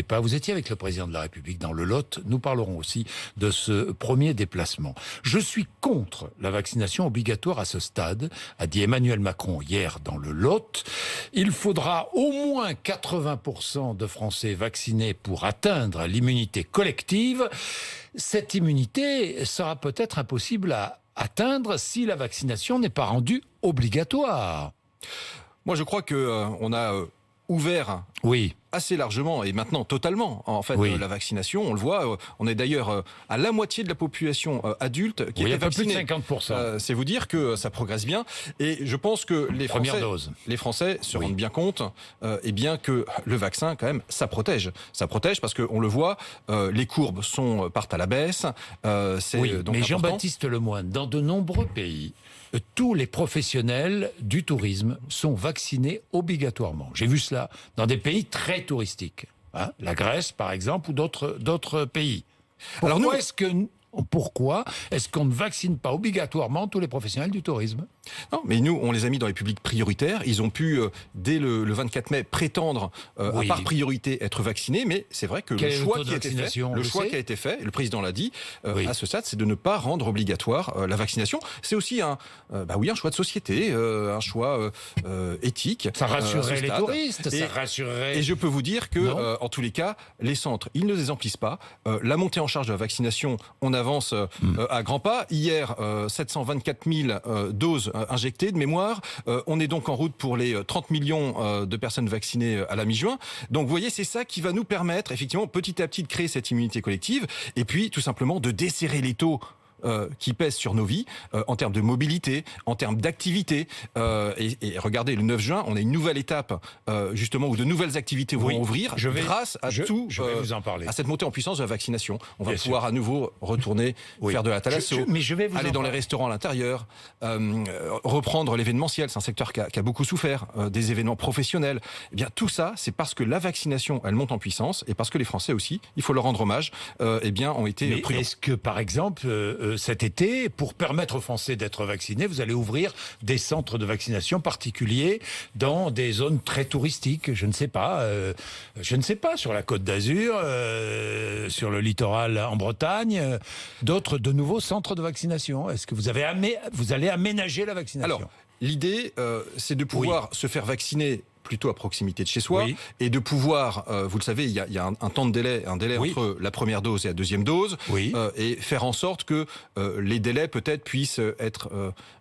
Pas. Vous étiez avec le président de la République dans le Lot. Nous parlerons aussi de ce premier déplacement. Je suis contre la vaccination obligatoire à ce stade, a dit Emmanuel Macron hier dans le Lot. Il faudra au moins 80% de Français vaccinés pour atteindre l'immunité collective. Cette immunité sera peut-être impossible à atteindre si la vaccination n'est pas rendue obligatoire. Moi, je crois qu'on a ouvert assez largement et maintenant totalement la vaccination. On le voit, on est d'ailleurs à la moitié de la population adulte qui est vaccinée. Un peu plus de 50%. C'est vous dire que ça progresse bien. Et je pense que les Français se rendent bien compte que le vaccin, quand même, ça protège. Ça protège parce qu'on le voit, les courbes partent à la baisse. Mais Jean-Baptiste Lemoyne, dans de nombreux pays, tous les professionnels du tourisme sont vaccinés obligatoirement. J'ai vu cela dans des pays très touristiques. La Grèce, par exemple, ou d'autres pays. Pourquoi est-ce qu'on ne vaccine pas obligatoirement tous les professionnels du tourisme? Non, mais nous, on les a mis dans les publics prioritaires. Ils ont pu, dès le 24 mai, prétendre par priorité être vaccinés. Mais c'est vrai que le choix qui a été fait, le président l'a dit, à ce stade, c'est de ne pas rendre obligatoire la vaccination. C'est aussi un choix de société, un choix éthique. Ça rassurerait les touristes, Et je peux vous dire que, en tous les cas, les centres, ils ne les emplissent pas. La montée en charge de la vaccination, on avance à grands pas. Hier, 724 000 doses injectées de mémoire. On est donc en route pour les 30 millions de personnes vaccinées à la mi-juin. Donc vous voyez, c'est ça qui va nous permettre effectivement petit à petit de créer cette immunité collective et puis tout simplement de desserrer les taux qui pèsent sur nos vies en termes de mobilité, en termes d'activité. Et regardez, le 9 juin, on a une nouvelle étape justement où de nouvelles activités vont ouvrir grâce à à cette montée en puissance de la vaccination. On va pouvoir à nouveau retourner faire de la thalasso, aller dans les restaurants à l'intérieur, reprendre l'événementiel. C'est un secteur qui a beaucoup souffert, des événements professionnels. Eh bien, tout ça, c'est parce que la vaccination, elle monte en puissance et parce que les Français aussi, il faut leur rendre hommage, ont été prudents. Est-ce que, par exemple, cet été, pour permettre aux Français d'être vaccinés, vous allez ouvrir des centres de vaccination particuliers dans des zones très touristiques, je ne sais pas, sur la Côte d'Azur, sur le littoral en Bretagne, de nouveaux centres de vaccination. Est-ce que vous allez aménager la vaccination? Alors, l'idée, c'est de pouvoir se faire vacciner plutôt à proximité de chez soi, et de pouvoir, vous le savez, il y a un temps de délai, entre la première dose et la deuxième dose, et faire en sorte que les délais peut-être puissent être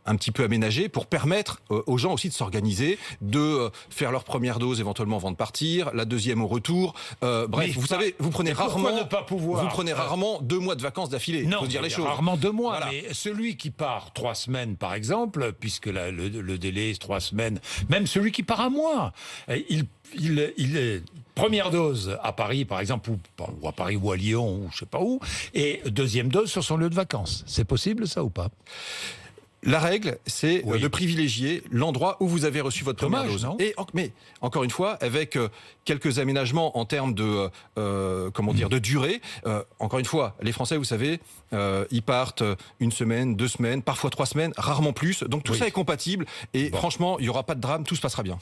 un petit peu aménagés pour permettre aux gens aussi de s'organiser, de faire leur première dose éventuellement avant de partir, la deuxième au retour. Vous savez, vous prenez rarement 2 mois de vacances d'affilée. Non, faut dire les choses. Rarement 2 mois, mais celui qui part 3 semaines, par exemple, puisque le délai est 3 semaines, même celui qui part un mois, il est première dose à Paris, par exemple, ou à Paris ou à Lyon, ou je sais pas où, et deuxième dose sur son lieu de vacances. C'est possible, ça, ou pas? La règle, c'est de privilégier l'endroit où vous avez reçu votre première dose. Mais encore une fois, avec quelques aménagements en termes de de durée. Encore une fois, les Français, vous savez, ils partent 1 semaine, 2 semaines, parfois 3 semaines, rarement plus. Donc tout ça est compatible. Et franchement, il n'y aura pas de drame, tout se passera bien.